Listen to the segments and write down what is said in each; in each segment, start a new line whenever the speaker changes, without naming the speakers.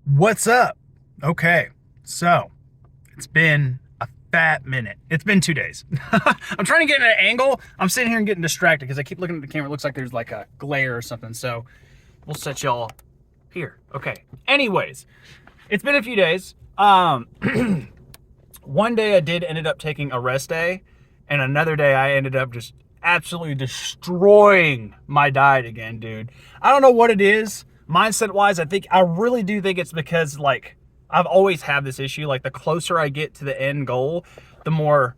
What's up? Okay, so it's been a fat minute. It's been 2 days. I'm trying to get an angle. I'm sitting here and getting distracted because I keep looking at the camera. It looks like there's like a glare or something. So we'll set y'all here. Okay. Anyways, it's been a few days. One day I did ended up taking a rest day, and another day I ended up just absolutely destroying my diet again, dude. I don't know what it is. Mindset wise, I really do think it's because like I've always had this issue. Like the closer I get to the end goal, the more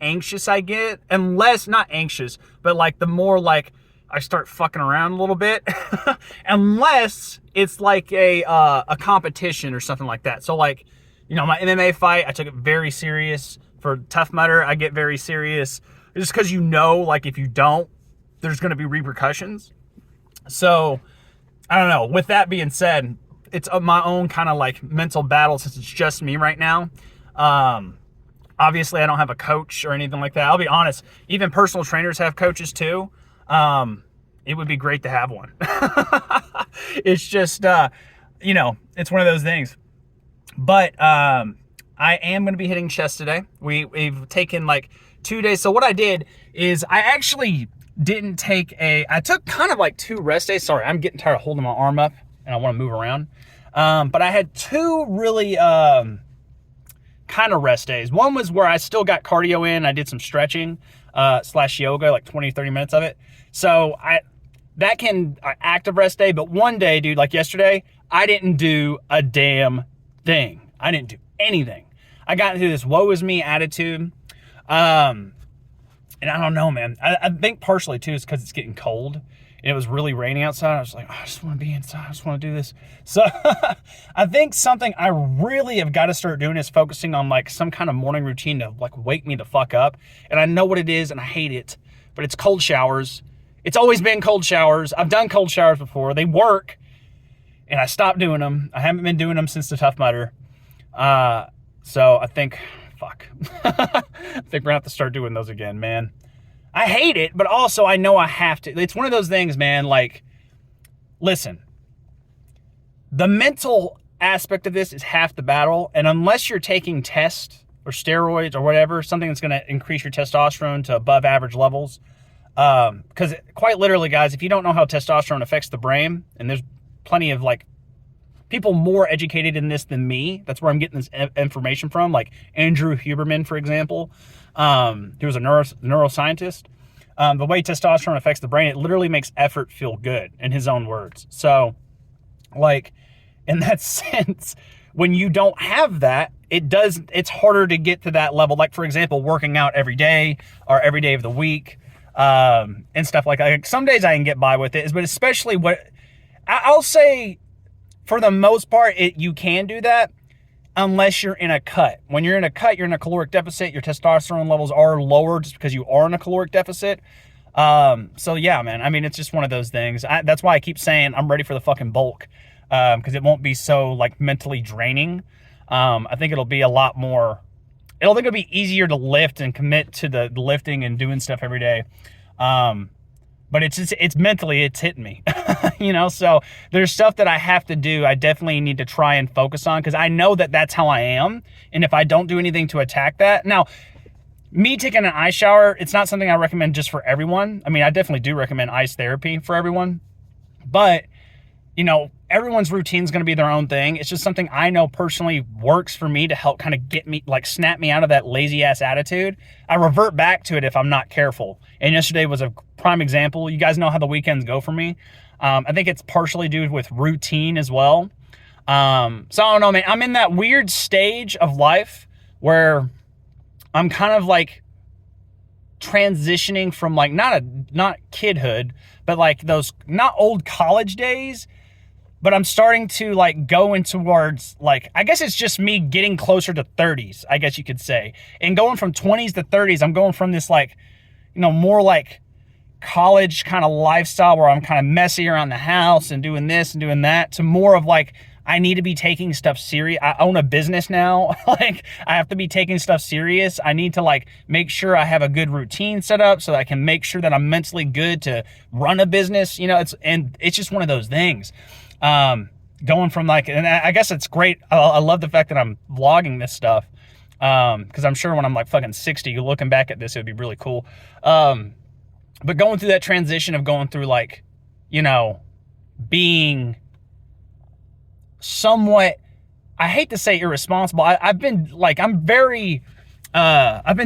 anxious I get, and less, not anxious, but like the more like I start fucking around a little bit, unless it's like a competition or something like that. So like, my MMA fight, I took it very serious. For Tough Mudder, I get very serious just because like if you don't, there's going to be repercussions. So I don't know. With that being said, it's my own kind of like mental battle since it's just me right now. Obviously, I don't have a coach or anything like that. I'll be honest. Even personal trainers have coaches too. It would be great to have one. It's just, it's one of those things. But I am going to be hitting chest today. We've taken like 2 days. So what I did is I actually didn't take I took kind of like 2 rest days. Sorry, I'm getting tired of holding my arm up and I want to move around. But I had 2 really kind of rest days. One was where I still got cardio in. I did some stretching / yoga, like 20, 30 minutes of it. So that can active rest day. But one day, dude, like yesterday, I didn't do a damn thing. I didn't do anything. I got into this woe is me attitude. And I don't know, man. I think partially too is because it's getting cold and it was really raining outside. I was like, I just want to be inside. I just want to do this. So I think something I really have got to start doing is focusing on like some kind of morning routine to like wake me the fuck up. And I know what it is and I hate it, but it's cold showers. It's always been cold showers. I've done cold showers before. They work and I stopped doing them. I haven't been doing them since the Tough Mudder. So I think, fuck. I think we're gonna have to start doing those again, man. I hate it, but also I know I have to. It's one of those things, man, like, listen, the mental aspect of this is half the battle, and unless you're taking tests or steroids or whatever, something that's gonna increase your testosterone to above average levels, because quite literally, guys, if you don't know how testosterone affects the brain, and there's plenty of like people more educated in this than me. That's where I'm getting this information from. Like Andrew Huberman, for example, he was a neuroscientist. The way testosterone affects the brain, it literally makes effort feel good, in his own words. So, like, in that sense, when you don't have that, it's harder to get to that level. Like, for example, working out every day or every day of the week, and stuff like that. Like, some days I can get by with it, but especially I'll say, for the most part, you can do that unless you're in a cut. When you're in a cut, you're in a caloric deficit. Your testosterone levels are lower just because you are in a caloric deficit. So yeah, man, I mean, it's just one of those things. That's why I keep saying I'm ready for the fucking bulk, because it won't be so like mentally draining. I think it'll be a lot more, it'll be easier to lift and commit to the lifting and doing stuff every day. But it's mentally, it's hitting me, so there's stuff that I have to do. I definitely need to try and focus on because I know that that's how I am. And if I don't do anything to attack that, now, me taking an ice shower, it's not something I recommend just for everyone. I mean, I definitely do recommend ice therapy for everyone, but everyone's routine is going to be their own thing. It's just something I know personally works for me to help kind of get me, like snap me out of that lazy ass attitude. I revert back to it if I'm not careful. And yesterday was a prime example. You guys know how the weekends go for me. I think it's partially due with routine as well. So I don't know, man. I'm in that weird stage of life where I'm kind of like transitioning from like not kidhood, but like those not old college days. But I'm starting to like go in towards like, I guess it's just me getting closer to 30s, I guess you could say. And going from 20s to 30s, I'm going from this like, more like college kind of lifestyle where I'm kind of messy around the house and doing this and doing that to more of like, I need to be taking stuff serious. I own a business now. Like I have to be taking stuff serious. I need to like make sure I have a good routine set up so that I can make sure that I'm mentally good to run a business. It's just one of those things. going from like, and I guess it's great. I love the fact that I'm vlogging this stuff. Cause I'm sure when I'm like fucking 60, looking back at this, it would be really cool. But going through that transition of going through like, you know, being somewhat, I hate to say irresponsible. I've been like, I've been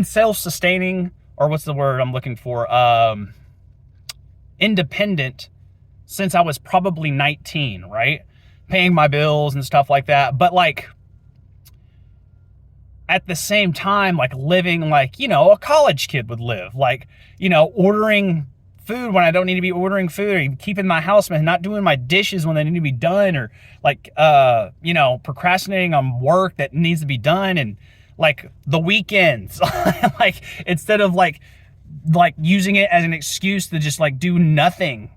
self-sustaining, or what's the word I'm looking for? Independent since I was probably 19, right? Paying my bills and stuff like that. But like, at the same time, like living like, you know, a college kid would live, like, you know, ordering food when I don't need to be ordering food, or keeping my house, man, not doing my dishes when they need to be done, or like, you know, procrastinating on work that needs to be done, and like the weekends, like instead of like using it as an excuse to just like do nothing,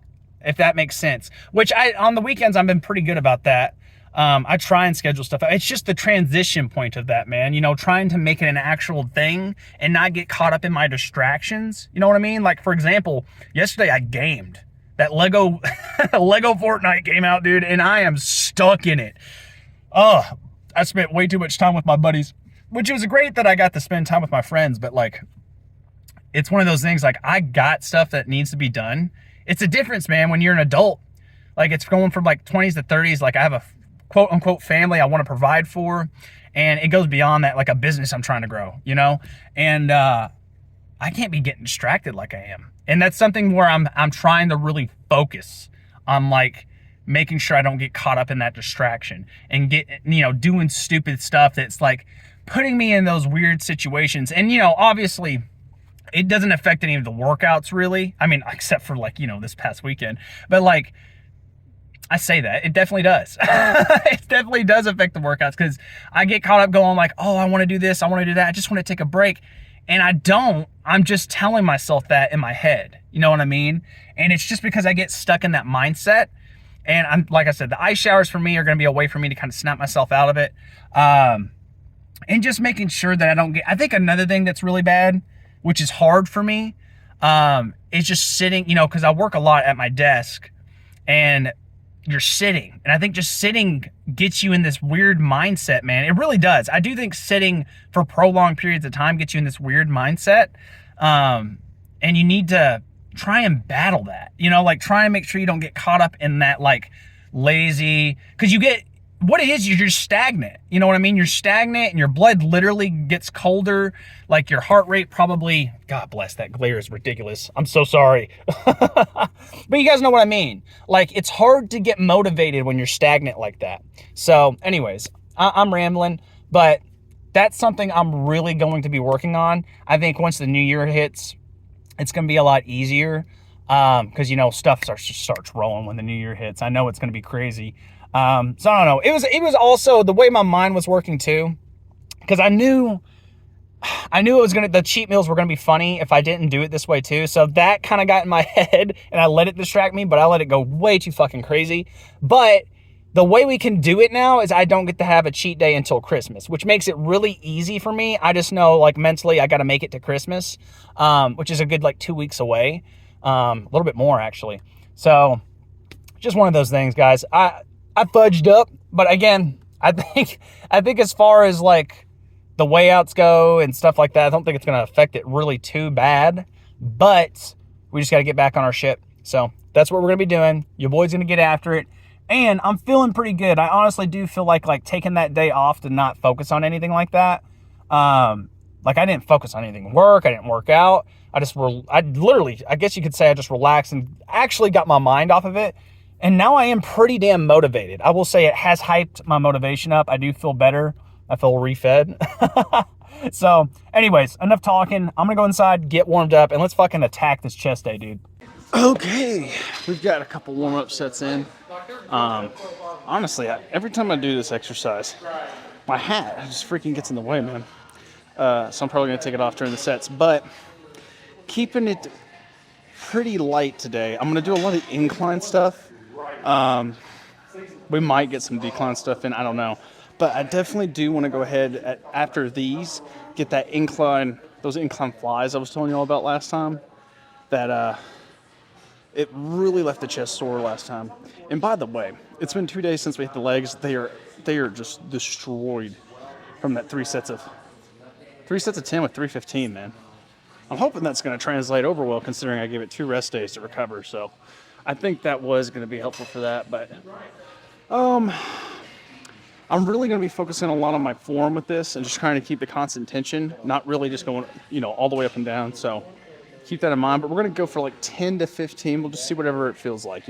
if that makes sense. Which on the weekends, I've been pretty good about that. I try and schedule stuff. It's just the transition point of that, man. You know, trying to make it an actual thing and not get caught up in my distractions. You know what I mean? Like, for example, yesterday I gamed. That Lego Fortnite came out, dude, and I am stuck in it. Oh, I spent way too much time with my buddies, which was great that I got to spend time with my friends, but like, it's one of those things, like, I got stuff that needs to be done. It's a difference, man, when you're an adult. Like, it's going from like 20s to 30s. Like, I have a quote unquote family I want to provide for, and it goes beyond that, like a business I'm trying to grow, you know? And I can't be getting distracted like I am. And that's something where I'm trying to really focus on, like, making sure I don't get caught up in that distraction and get, you know, doing stupid stuff that's like putting me in those weird situations. And, you know, obviously it doesn't affect any of the workouts really. I mean, except for like, you know, this past weekend, but like, I say that, it definitely does. It definitely does affect the workouts, because I get caught up going like, oh, I want to do this, I want to do that, I just want to take a break. And I don't. I'm just telling myself that in my head. You know what I mean? And it's just because I get stuck in that mindset. And I'm, like I said, the ice showers for me are going to be a way for me to kind of snap myself out of it. And just making sure that I don't get, I think another thing that's really bad, which is hard for me, is just sitting, you know, because I work a lot at my desk, and you're sitting. And I think just sitting gets you in this weird mindset, man. It really does. I do think sitting for prolonged periods of time gets you in this weird mindset. And you need to try and battle that, you know, like try and make sure you don't get caught up in that like lazy, because you get, what it is, you're just stagnant. You know what I mean? You're stagnant, and your blood literally gets colder. Like your heart rate probably, God bless, that glare is ridiculous. I'm so sorry. But you guys know what I mean. Like, it's hard to get motivated when you're stagnant like that. So anyways, I'm rambling, but that's something I'm really going to be working on. I think once the new year hits, it's going to be a lot easier. Cause you know, stuff starts rolling when the new year hits. I know it's going to be crazy. So I don't know. It was also the way my mind was working too, because I knew it was the cheat meals were gonna be funny if I didn't do it this way too. So that kind of got in my head, and I let it distract me, but I let it go way too fucking crazy. But the way we can do it now is I don't get to have a cheat day until Christmas, which makes it really easy for me. I just know, like, mentally I got to make it to Christmas, which is a good like 2 weeks away, a little bit more actually. So just one of those things, guys. I fudged up, but again, I think as far as like the way-outs go and stuff like that, I don't think it's going to affect it really too bad, but we just got to get back on our ship. So that's what we're going to be doing. Your boy's going to get after it, and I'm feeling pretty good. I honestly do feel like taking that day off to not focus on anything like that. Like, I didn't focus on anything work. I didn't work out. I literally, I guess you could say I just relaxed and actually got my mind off of it. And now I am pretty damn motivated. I will say it has hyped my motivation up. I do feel better. I feel refed. So anyways, enough talking. I'm going to go inside, get warmed up, and let's fucking attack this chest day, dude. Okay, we've got a couple warm-up sets in. Honestly, every time I do this exercise, my hat just freaking gets in the way, man. So I'm probably going to take it off during the sets. But keeping it pretty light today. I'm going to do a lot of incline stuff. We might get some decline stuff in, I don't know. But I definitely do want to go ahead after these, get that incline, those incline flies I was telling you all about last time. That It really left the chest sore last time. And by the way, it's been 2 days since we hit the legs. They are just destroyed from that 3 sets of 10 with 315, man. I'm hoping that's going to translate over well, considering I gave it 2 rest days to recover. So I think that was going to be helpful for that. But I'm really going to be focusing a lot on my form with this and just trying to keep the constant tension, not really just going, all the way up and down. So keep that in mind. But we're going to go for like 10 to 15. We'll just see whatever it feels like,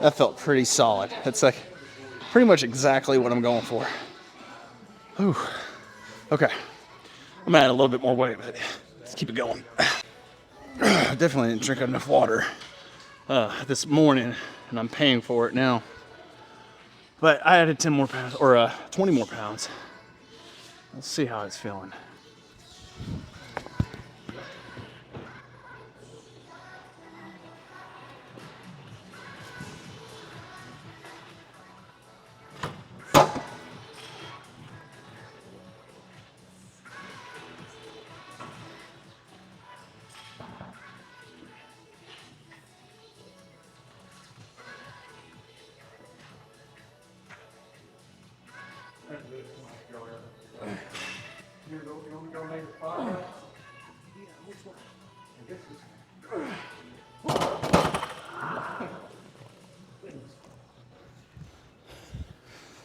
That felt pretty solid. That's like pretty much exactly what I'm going for. Whew. Okay. I'm adding a little bit more weight, but let's keep it going. Definitely didn't drink enough water this morning, and I'm paying for it now. But I added 10 more pounds, or 20 more pounds. Let's see how it's feeling.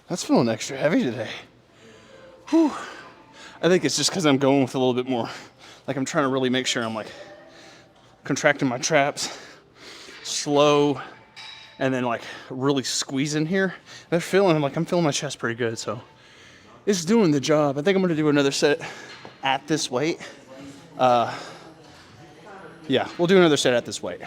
That's feeling extra heavy today. Whew. I think it's just because I'm going with a little bit more, like I'm trying to really make sure I'm like contracting my traps slow and then like really squeezing here. I'm feeling my chest pretty good, so it's doing the job. I think I'm gonna do another set at this weight. Yeah, we'll do another set at this weight.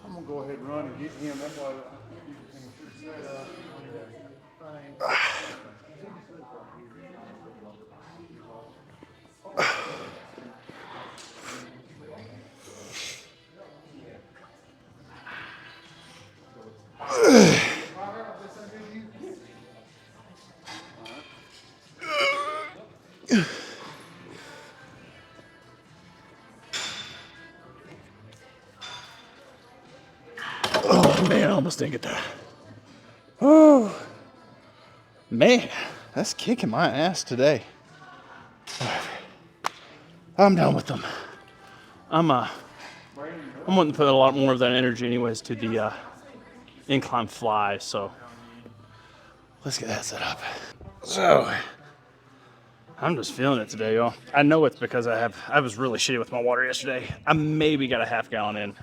I'm gonna go ahead and run and get him. That's why oh man, I almost didn't get that. Oh man, that's kicking my ass today. I'm done with them. I'm wanting to put a lot more of that energy anyways to the incline fly, so let's get that set up. So I'm just feeling it today, y'all. I know it's because I was really shitty with my water yesterday. I maybe got a half gallon in.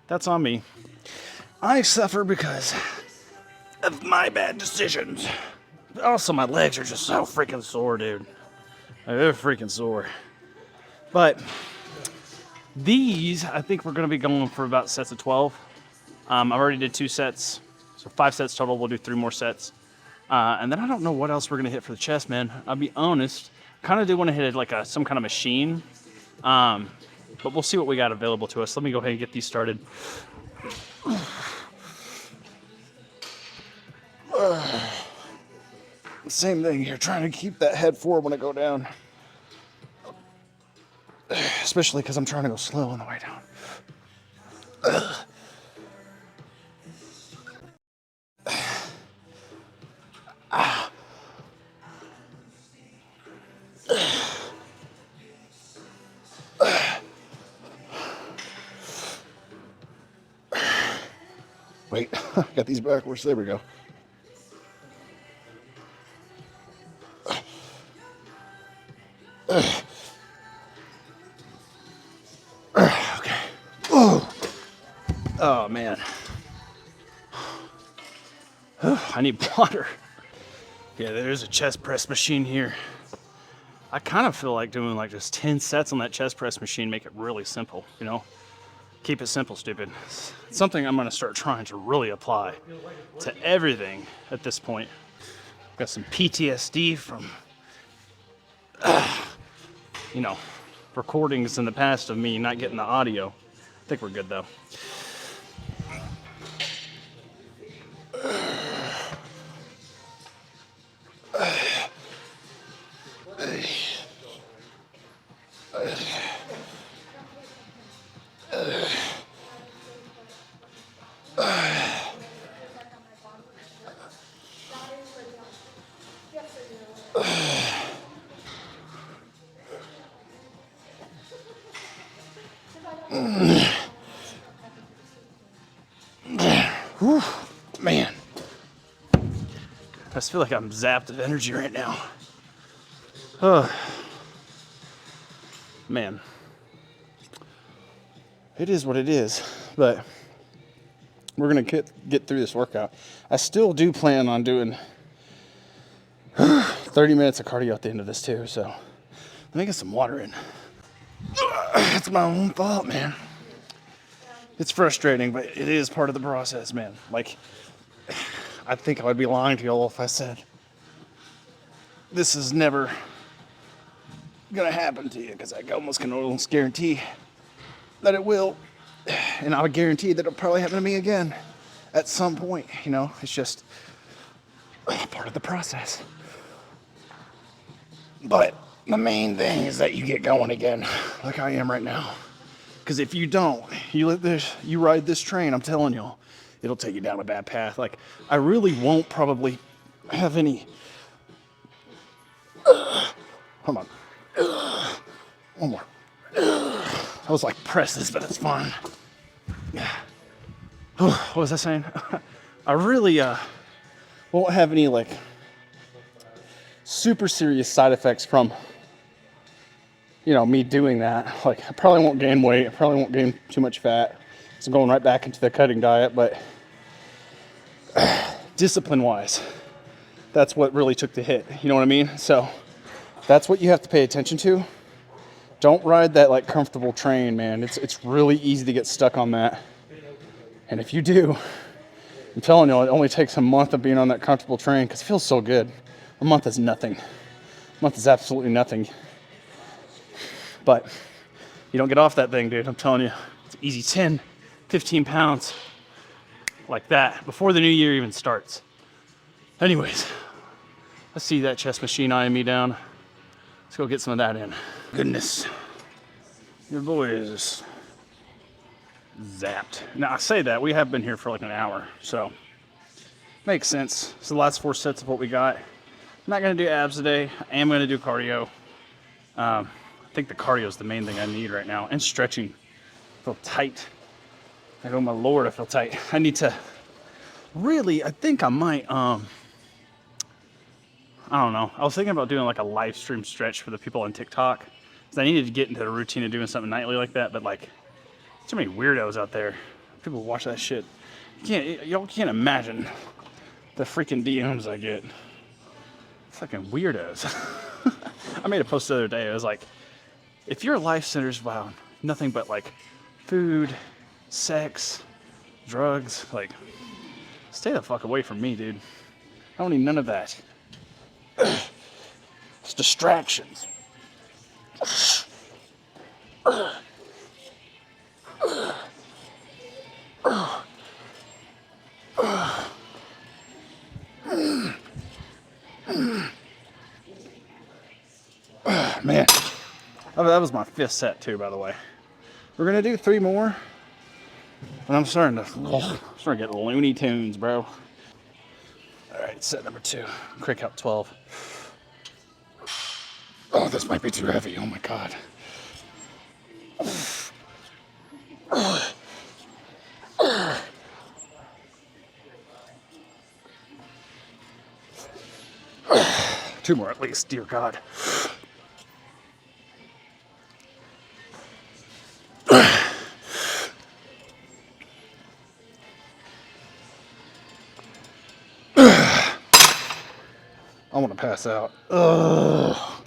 That's on me. I suffer because of my bad decisions. Also, my legs are just so freaking sore, dude. They're freaking sore. But these, I think we're going to be going for about sets of 12. I already did 2 sets, so 5 sets total. We'll do 3 more sets. And then I don't know what else we're going to hit for the chest, man. I'll be honest. Kind of do want to hit it like some kind of machine. But we'll see what we got available to us. Let me go ahead and get these started. Same thing here, trying to keep that head forward when I go down. Especially because I'm trying to go slow on the way down.
Got these backwards. There we go. Okay. Oh man. I need water. Yeah, there's a chest press machine here. I kind of feel like doing like just 10 sets on that chest press machine, make it really simple, you know? Keep it simple, stupid. It's something I'm gonna start trying to really apply to everything at this point. Got some PTSD from, you know, recordings in the past of me not getting the audio. I think we're good though. Whew, man. I just feel like I'm zapped of energy right now. Oh, man. It is what it is, but we're gonna get through this workout. I still do plan on doing 30 minutes of cardio at the end of this too, so let me get some water in. It's my own fault, man. It's frustrating, but it is part of the process, man. Like, I think I would be lying to y'all if I said this is never gonna happen to you, because I almost can almost guarantee that it will. And I would guarantee that it'll probably happen to me again at some point, you know? It's just part of the process. But the main thing is that you get going again, like I am right now. Because if you don't, you ride this train, I'm telling you, it'll take you down a bad path. Like, I really won't probably have any. Hold on. One more. I was like presses, but it's fine. What was I saying? I really won't have any like super serious side effects from, you know, me doing that. Like, I probably won't gain weight. I probably won't gain too much fat. So I'm going right back into the cutting diet. But discipline-wise, that's what really took the hit. You know what I mean? So that's what you have to pay attention to. Don't ride that like comfortable train, man. It's really easy to get stuck on that. And if you do, I'm telling you, it only takes a month of being on that comfortable train, because it feels so good. A month is nothing. A month is absolutely nothing. But you don't get off that thing, dude. I'm telling you, it's easy 10, 15 pounds like that before the new year even starts. Anyways, I see that chest machine eyeing me down. Let's go get some of that in. Goodness. Your boy is just zapped. Now, I say that, we have been here for like an hour, so makes sense. So the last 4 sets of what we got. I'm not going to do abs today. I am going to do cardio. I think the cardio is the main thing I need right now. And stretching. I feel tight. Like, oh my Lord, I feel tight. I need to really, I think I might, I don't know. I was thinking about doing like a live stream stretch for the people on TikTok, because I needed to get into the routine of doing something nightly like that. But like, too many weirdos out there. People watch that shit. Y'all can't imagine the freaking DMs I get. Fucking weirdos. I made a post the other day. I was like, if your life centers around nothing but like food, sex, drugs, like, stay the fuck away from me, dude. I don't need none of that. It's distractions. Man, that was my 5th set too, by the way. We're gonna do 3 more, and I'm starting to get Looney Tunes, bro. All right, set number 2, crank out 12. Oh, this might be too heavy. Oh my God. 2 more at least, dear God. I want to pass out. Ugh.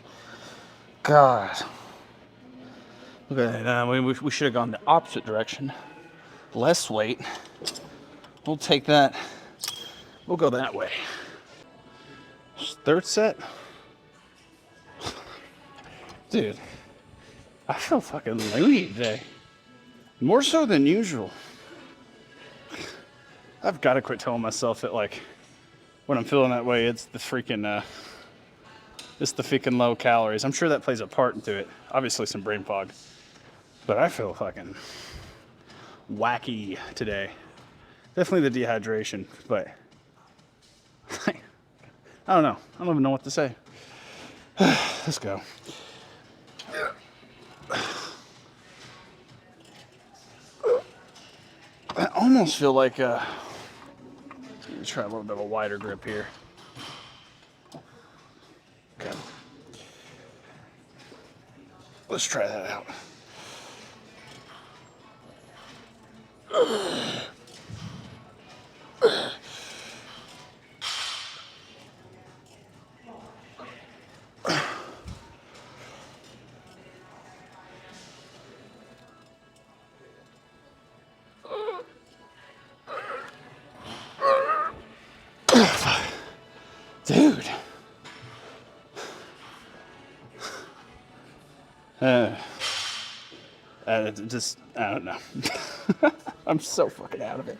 God. Okay, we should have gone the opposite direction. Less weight. We'll take that. We'll go that way. 3rd set. Dude, I feel fucking loony today. More so than usual. I've got to quit telling myself that, like, when I'm feeling that way, it's the freaking low calories. I'm sure that plays a part into it. Obviously some brain fog. But I feel fucking wacky today. Definitely the dehydration, but I don't know. I don't even know what to say. Let's go. I almost feel like let me try a little bit of a wider grip here. Okay. Let's try that out. Dude. I don't know. I'm so fucking out of it.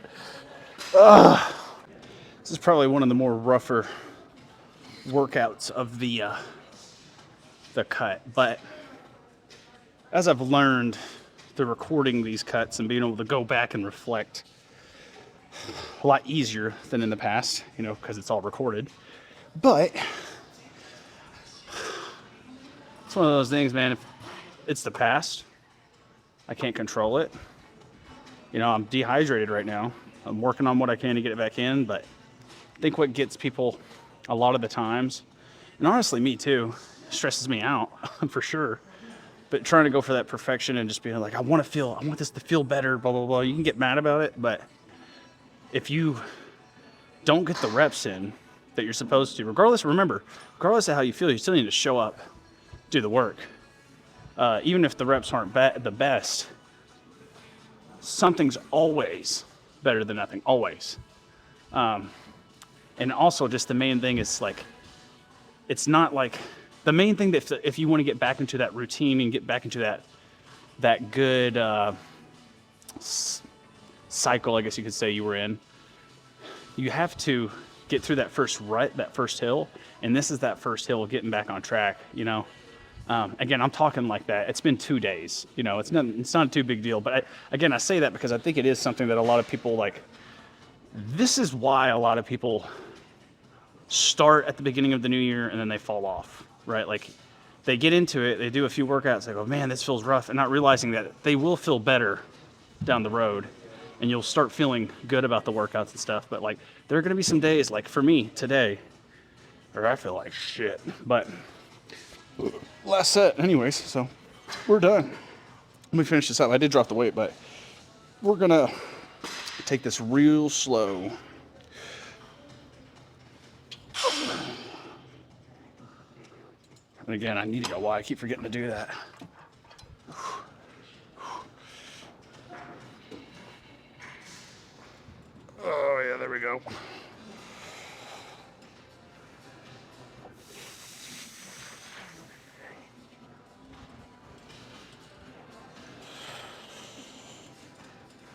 This is probably one of the more rougher workouts of the cut, but as I've learned through recording these cuts and being able to go back and reflect, a lot easier than in the past, you know, because it's all recorded. But it's one of those things, man. If it's the past, I can't control it. You know, I'm dehydrated right now. I'm working on what I can to get it back in, but I think what gets people a lot of the times, and honestly me too, stresses me out for sure. But trying to go for that perfection and just being like, I want this to feel better, blah, blah, blah. You can get mad about it, but if you don't get the reps in that you're supposed to, regardless of how you feel, you still need to show up, do the work. Even if the reps aren't the best, something's always better than nothing, always. And also just the main thing is like, it's not like, the main thing that if you want to get back into that routine and get back into that good cycle, I guess you could say you were in, you have to get through that first rut, that first hill, and this is that first hill of getting back on track, you know. Again, I'm talking like that. It's been 2 days, you know. It's not a too big deal, but I say that because I think it is something that a lot of people like. This is why a lot of people start at the beginning of the new year and then they fall off, right? Like they get into it, they do a few workouts, they go, man, this feels rough, and not realizing that they will feel better down the road and you'll start feeling good about the workouts and stuff. But like, there are going to be some days, like for me today, where I feel like shit, but last set anyways, so we're done. Let me finish this up. I did drop the weight, but we're gonna take this real slow. And again, I need to go wide. I keep forgetting to do that. Oh yeah, there we go.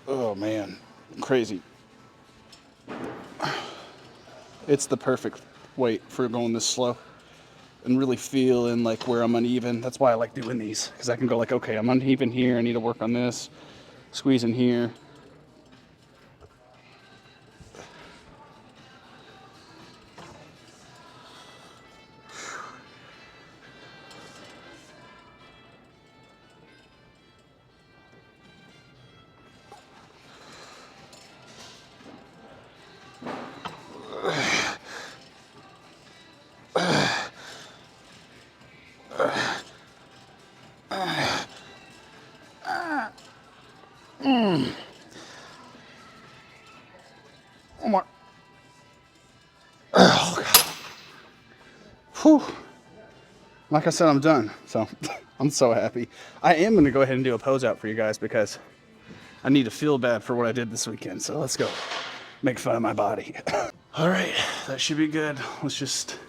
Oh man, crazy. It's the perfect weight for going this slow and really feeling like where I'm uneven. That's why I like doing these, because I can go like, okay, I'm uneven here, I need to work on this, squeeze in here. Whew. Like I said, I'm done. So I'm so happy. I am going to go ahead and do a pose out for you guys because I need to feel bad for what I did this weekend. So let's go make fun of my body. All right, that should be good. Let's just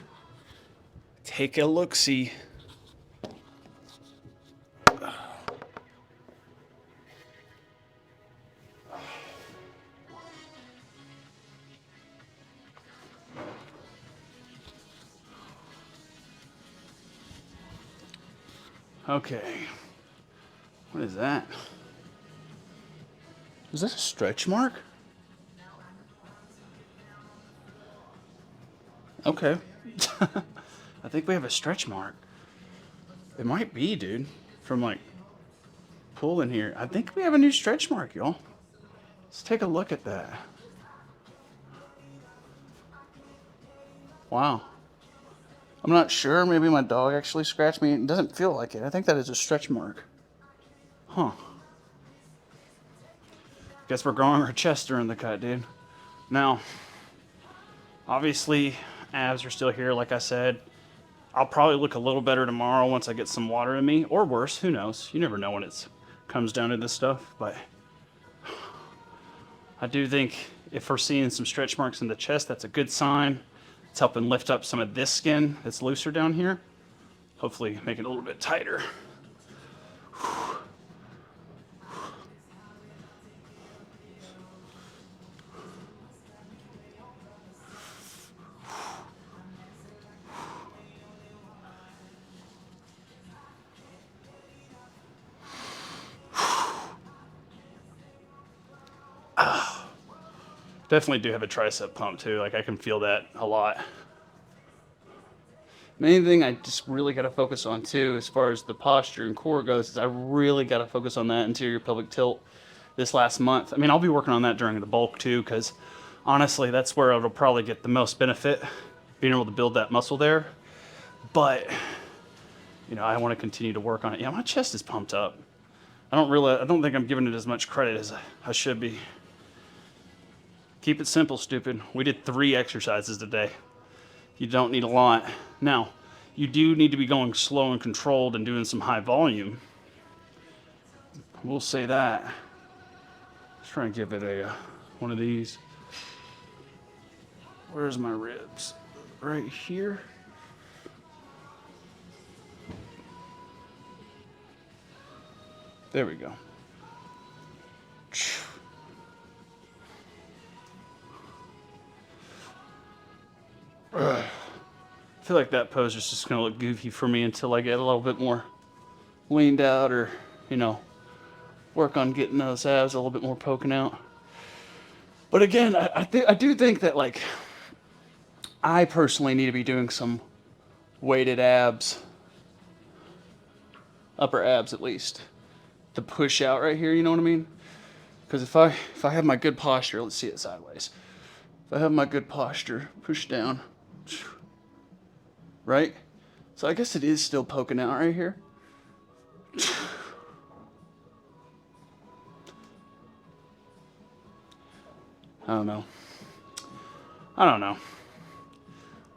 take a look-see. Okay. What is that? Is that a stretch mark? Okay. I think we have a stretch mark. It might be, dude. From like pulling here. I think we have a new stretch mark, y'all. Let's take a look at that. Wow. I'm not sure. Maybe my dog actually scratched me. It doesn't feel like it. I think that is a stretch mark. Huh. Guess we're growing our chest during the cut, dude. Now, obviously, abs are still here, like I said. I'll probably look a little better tomorrow once I get some water in me. Or worse, who knows? You never know when it comes down to this stuff. But I do think if we're seeing some stretch marks in the chest, that's a good sign. It's helping lift up some of this skin that's looser down here. Hopefully make it a little bit tighter. Definitely do have a tricep pump too. Like I can feel that a lot. Main thing I just really got to focus on too, as far as the posture and core goes, is I really got to focus on that anterior pelvic tilt this last month. I mean, I'll be working on that during the bulk too, because honestly, that's where it'll probably get the most benefit, being able to build that muscle there. But, you know, I want to continue to work on it. Yeah, my chest is pumped up. I don't think I'm giving it as much credit as I should be. Keep it simple, stupid. We did 3 exercises today. You don't need a lot. Now, you do need to be going slow and controlled and doing some high volume. We'll say that. Let's try and give it a one of these. Where's my ribs? Right here. There we go. I feel like that pose is just going to look goofy for me until I get a little bit more leaned out, or, you know, work on getting those abs a little bit more poking out. But again, I do think that, like, I personally need to be doing some weighted abs, upper abs at least, to push out right here, you know what I mean? Because if I have my good posture, let's see it sideways. If I have my good posture, push down, right? So I guess it is still poking out right here. I don't know.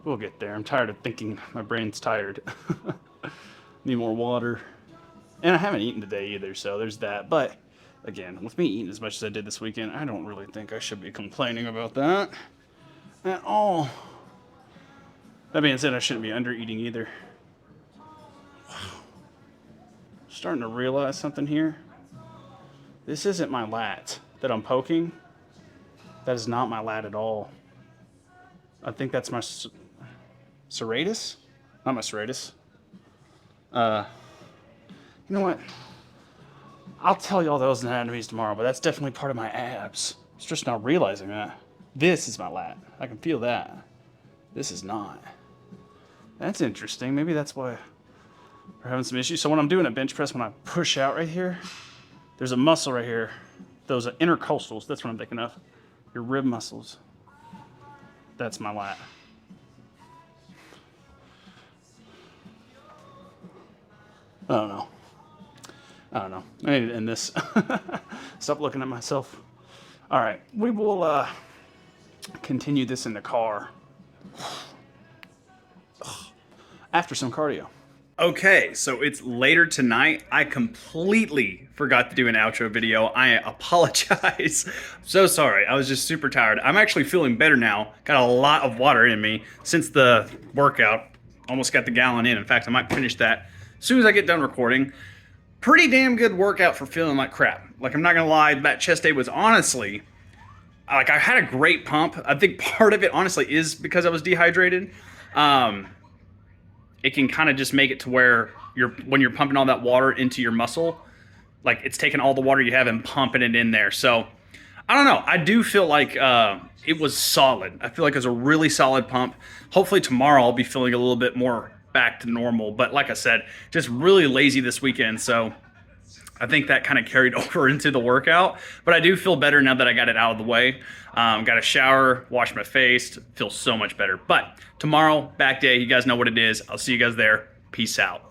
We'll get there. I'm tired of thinking. My brain's tired. Need more water. And I haven't eaten today either, so there's that. But again, with me eating as much as I did this weekend, I don't really think I should be complaining about that at all. That being said, I shouldn't be under eating either. Wow. Starting to realize something here. This isn't my lat that I'm poking. That is not my lat at all. I think that's my serratus? Not my serratus. You know what? I'll tell you all those anatomies tomorrow, but that's definitely part of my abs. It's just not realizing that. This is my lat. I can feel that. This is not. That's interesting. Maybe that's why we're having some issues. So when I'm doing a bench press, when I push out right here, there's a muscle right here. Those are intercostals. That's what I'm thinking of. Your rib muscles. That's my lat. I don't know. I need to end this. Stop looking at myself. All right, we will continue this in the car. after some cardio.
Okay, so it's later tonight. I completely forgot to do an outro video. I apologize. So sorry. I was just super tired. I'm actually feeling better now. Got a lot of water in me since the workout. Almost got the gallon in. In fact, I might finish that as soon as I get done recording. Pretty damn good workout for feeling like crap. Like, I'm not gonna lie, that chest day was honestly, like, I had a great pump. I think part of it honestly is because I was dehydrated. It can kind of just make it to where when you're pumping all that water into your muscle, like, it's taking all the water you have and pumping it in there. So I don't know. I do feel like it was solid. I feel like it was a really solid pump. Hopefully tomorrow I'll be feeling a little bit more back to normal. But like I said, just really lazy this weekend. So I think that kind of carried over into the workout. But I do feel better now that I got it out of the way. Got a shower, washed my face, feel so much better. But tomorrow, back day, you guys know what it is. I'll see you guys there. Peace out.